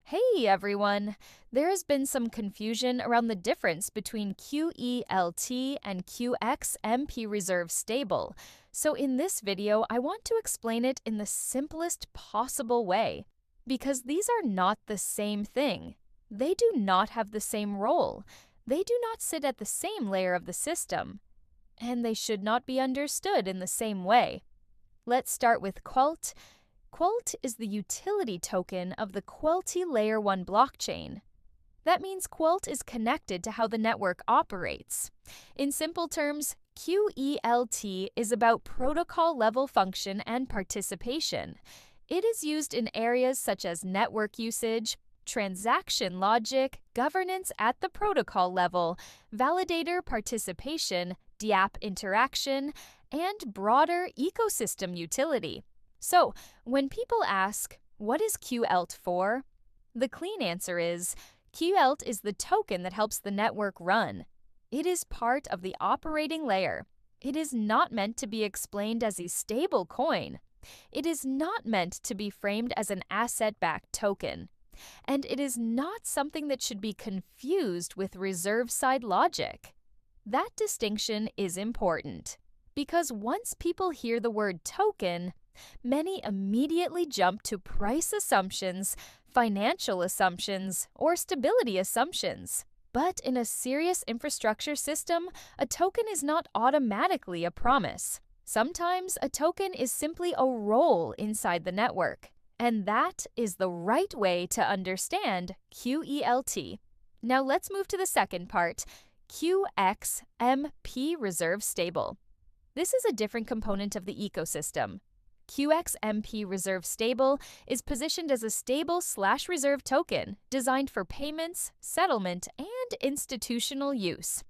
Hey everyone! There has been some confusion around the difference between QELT and QXMP reserve stable. So in this video, I want to explain it in the simplest possible way. Because these are not the same thing. They do not have the same role. They do not sit at the same layer of the system. And they should not be understood in the same way. Let's start with QELT. QELT is the utility token of the QELT Layer 1 blockchain. That means QELT is connected to how the network operates. In simple terms, QELT is about protocol-level function and participation. It is used in areas such as network usage, transaction logic, governance at the protocol level, validator participation, DApp interaction, and broader ecosystem utility. So, when people ask, what is QELT for? The clean answer is, QELT is the token that helps the network run. It is part of the operating layer. It is not meant to be explained as a stable coin. It is not meant to be framed as an asset-backed token. And it is not something that should be confused with reserve-side logic. That distinction is important, because once people hear the word token, many immediately jump to price assumptions, financial assumptions, or stability assumptions. But in a serious infrastructure system, a token is not automatically a promise. Sometimes a token is simply a role inside the network. And that is the right way to understand QELT. Now let's move to the second part, QXMP reserve stable. This is a different component of the ecosystem. QXMP reserve stable is positioned as a stable/reserve token designed for payments, settlement, and institutional use.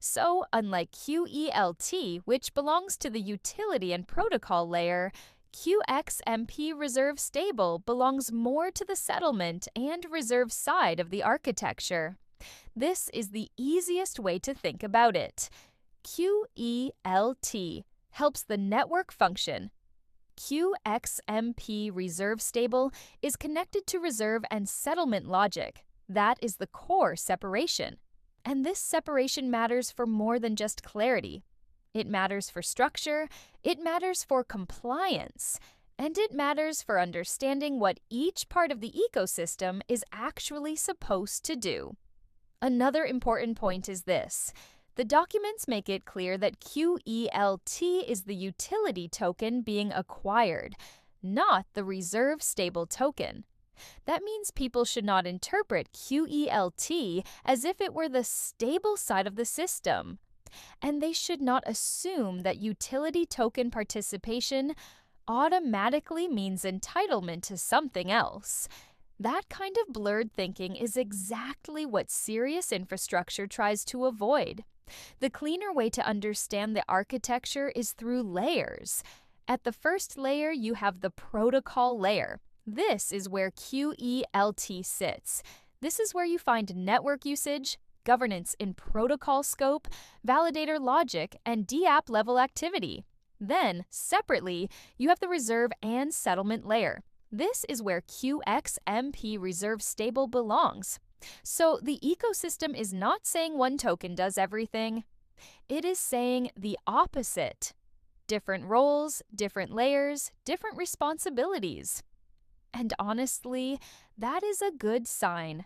So, unlike QELT, which belongs to the utility and protocol layer, QXMP reserve stable belongs more to the settlement and reserve side of the architecture. This is the easiest way to think about it. QELT helps the network function. QXMP reserve stable is connected to reserve and settlement logic. That is the core separation. And this separation matters for more than just clarity. It matters for structure, it matters for compliance, and it matters for understanding what each part of the ecosystem is actually supposed to do. Another important point is this. The documents make it clear that QELT is the utility token being acquired, not the reserve stable token. That means people should not interpret QELT as if it were the stable side of the system. And they should not assume that utility token participation automatically means entitlement to something else. That kind of blurred thinking is exactly what serious infrastructure tries to avoid. The cleaner way to understand the architecture is through layers. At the first layer, you have the protocol layer. This is where QELT sits. This is where you find network usage, governance in protocol scope, validator logic, and DApp level activity. Then, separately, you have the reserve and settlement layer. This is where QXMP reserve stable belongs. So the ecosystem is not saying one token does everything. It is saying the opposite. Different roles, different layers, different responsibilities. And honestly, that is a good sign.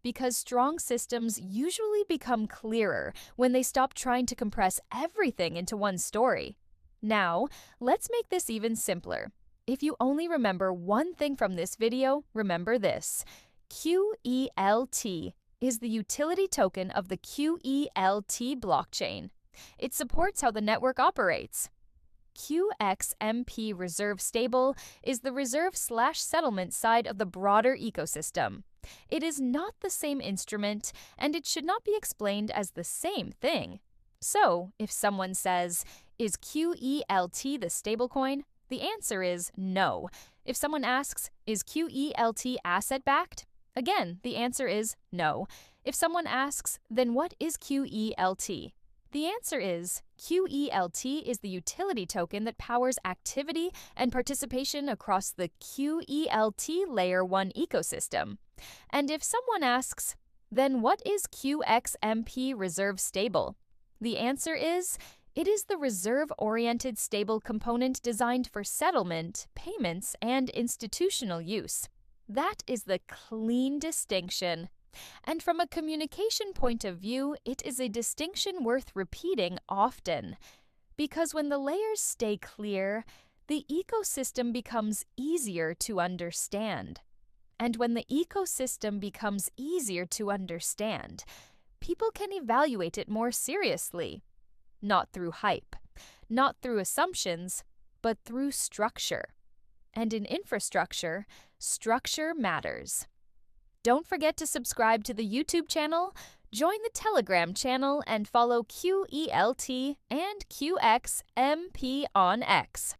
Because strong systems usually become clearer when they stop trying to compress everything into one story. Now, let's make this even simpler. If you only remember one thing from this video, remember this. QELT is the utility token of the QELT blockchain. It supports how the network operates. QXMP reserve stable is the reserve/settlement side of the broader ecosystem. It is not the same instrument, and it should not be explained as the same thing. So, if someone says, is QELT the stablecoin? The answer is no. If someone asks, is QELT asset-backed? Again, the answer is no. If someone asks, then what is QELT? The answer is QELT is the utility token that powers activity and participation across the QELT Layer 1 ecosystem. And if someone asks, then what is QXMP reserve stable? The answer is, it is the reserve-oriented stable component designed for settlement, payments, and institutional use. That is the clean distinction. And from a communication point of view, it is a distinction worth repeating often. Because when the layers stay clear, the ecosystem becomes easier to understand. And when the ecosystem becomes easier to understand, people can evaluate it more seriously. Not through hype, not through assumptions, but through structure. And in infrastructure, structure matters. Don't forget to subscribe to the YouTube channel, join the Telegram channel, and follow QELT and QXMP on X.